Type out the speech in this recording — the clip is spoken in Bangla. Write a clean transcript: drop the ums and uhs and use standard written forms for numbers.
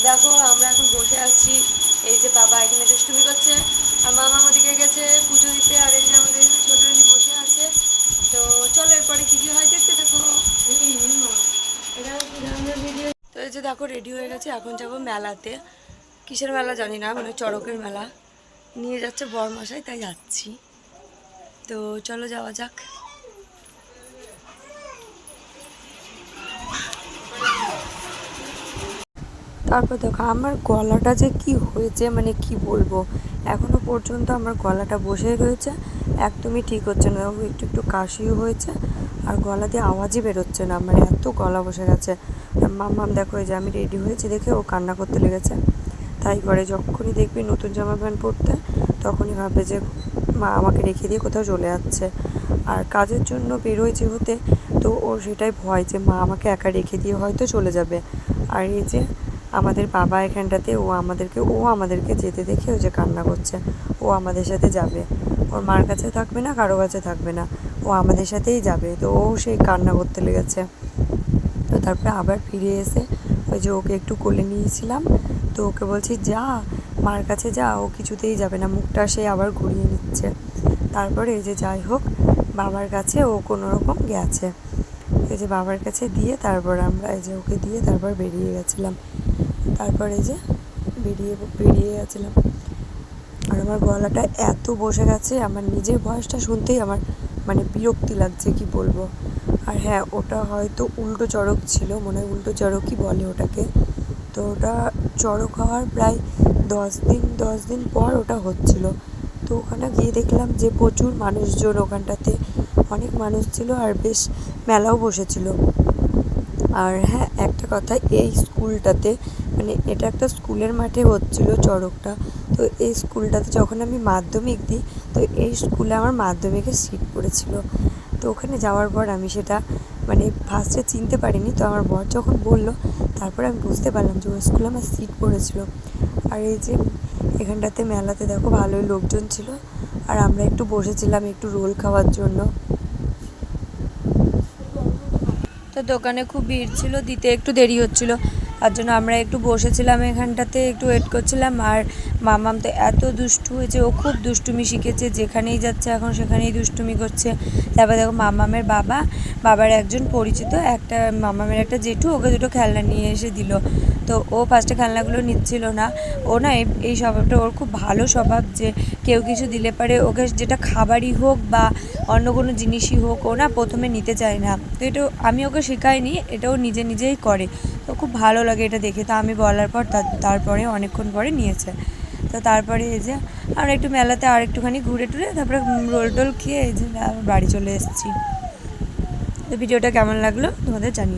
দেখো আমরা এখন বসে আছি, এই যে বাবা এখানে দুষ্টুমি করছে আর মামা ওদিকে গেছে পুজো দিতে, আর এই যে আমাদের ছোট রানী বসে আছে। তো চলো এরপরে কি কি হয় দেখতে দেখো। তো এই যে দেখো রেডি হয়ে গেছে, এখন যাবো মেলাতে। কিসের মেলা জানি না, মানে চড়কের মেলা নিয়ে যাচ্ছে বরমশাই, তাই যাচ্ছি। তো চলো যাওয়া যাক। তারপর দেখো আমার গলাটা যে কি হয়েছে, মানে কি বলবো, এখনো পর্যন্ত আমার গলাটা বসে রয়েছে, একদমই ঠিক হচ্ছে না। একটু একটু কাশিও হয়েছে আর গলা দিয়ে আওয়াজই বেরোচ্ছে না, মানে এত গলা বসে গেছে। আর মাম্মাম দেখো এই যে আমি রেডি হয়েছি দেখে ও কান্না করতে লেগেছে। তাই করে যখনই দেখবি নতুন জামা প্যান্ট পরতে, তখনই ভাববে যে মা আমাকে রেখে দিয়ে কোথাও চলে যাচ্ছে। আর কাজের জন্য বেরোয় যেহেতু, তো ওর সেটাই ভয় যে মা আমাকে একা রেখে দিয়ে হয়তো চলে যাবে। আর এই যে আমাদের বাবা এখানটাতে ও আমাদেরকে যেতে দেখে ও যে কান্না করছে, ও আমাদের সাথে যাবে, ওর মার কাছে থাকবে না, কারো কাছে থাকবে না, ও আমাদের সাথেই যাবে। তো ও সেই কান্না করতে লেগেছে। তো তারপরে আবার ফিরে এসে ওই যে ওকে একটু কোলে নিয়েছিলাম, তো ওকে বলছি যা মার কাছে যা, ও কিছুতেই যাবে না, মুখটা সে আবার ঘুরিয়ে নিচ্ছে। তারপরে এই যে যাই হোক বাবার কাছে ও কোনো রকম গেছে, এই যে বাবার কাছে দিয়ে তারপর আমরা এই যে ওকে দিয়ে তারপর বেরিয়ে গেছিলাম। তারপর এই যে বেরিয়ে গেছিলাম। আর আমার গলাটা এত বসে গেছে, আমার নিজের ভয়েসটা শুনতেই আমার মানে বিরক্তি লাগছে, কি বলবো। আর হ্যাঁ, ওটা হয়তো উল্টো চড়ক ছিল, মনে হয় উল্টো চড়কই বলে ওটাকে। তো ওটা চড়ক হওয়ার প্রায় 10 দিন পর ওটা হচ্ছিল। তো ওখানে গিয়ে দেখলাম যে প্রচুর মানুষজন, ওখানটাতে অনেক মানুষ ছিল আর বেশ মেলাও বসেছিল। আর হ্যাঁ, একটা কথা, এই স্কুলটাতে মানে এটা একটা স্কুলের মাঠে হচ্ছিল চড়কটা। তো এই স্কুলটাতে যখন আমি মাধ্যমিক দিই, তো এই স্কুলে আমার মাধ্যমিকের সিট পড়েছিল। তো ওখানে যাওয়ার পর আমি সেটা মানে ফার্স্টে চিনতে পারিনি, তো আমার বর যখন বললো তারপরে আমি বুঝতে পারলাম যে ওই স্কুলে আমার সিট পড়েছিল। আর এই যে এখানটাতে মেলাতে দেখো ভালোই লোকজন ছিল, আর আমরা একটু বসেছিলাম একটু রোল খাওয়ার জন্য। তো দোকানে খুব ভিড় ছিল, দিতে একটু দেরি হচ্ছিল, তার জন্য আমরা একটু বসেছিলাম এখানটাতে, একটু ওয়েট করছিলাম। আর মামাম তো এত দুষ্টু হয়েছে, ও খুব দুষ্টুমি শিখেছে, যেখানেই যাচ্ছে এখন সেখানেই দুষ্টুমি করছে। তারপর দেখো মামামের বাবার একজন পরিচিত একটা মামামের একটা জেঠু ওকে দুটো খেলনা নিয়ে এসে দিল। তো ও ফার্স্টে খেলনাগুলো নিচ্ছিল না, ও না এই স্বভাবটা ওর খুব ভালো স্বভাব, যে কেউ কিছু দিলে পারে ওকে, যেটা খাবারই হোক বা অন্য কোনো জিনিসই হোক, ও না প্রথমে নিতে চায় না। তো এটা আমি ওকে শেখাইনি, এটাও নিজে নিজেই করে। তো খুব ভালো লাগে এটা দেখে। তো আমি বলার পর তারপরে অনেকক্ষণ পরে নিয়েছে। তো তারপরে এই যে আমরা একটু মেলাতে আর একটুখানি ঘুরে টুরে তারপরে রোল টোল খেয়ে এই যে বাড়ি চলে এসেছি। তো ভিডিওটা কেমন লাগলো তোমাদের জানিও।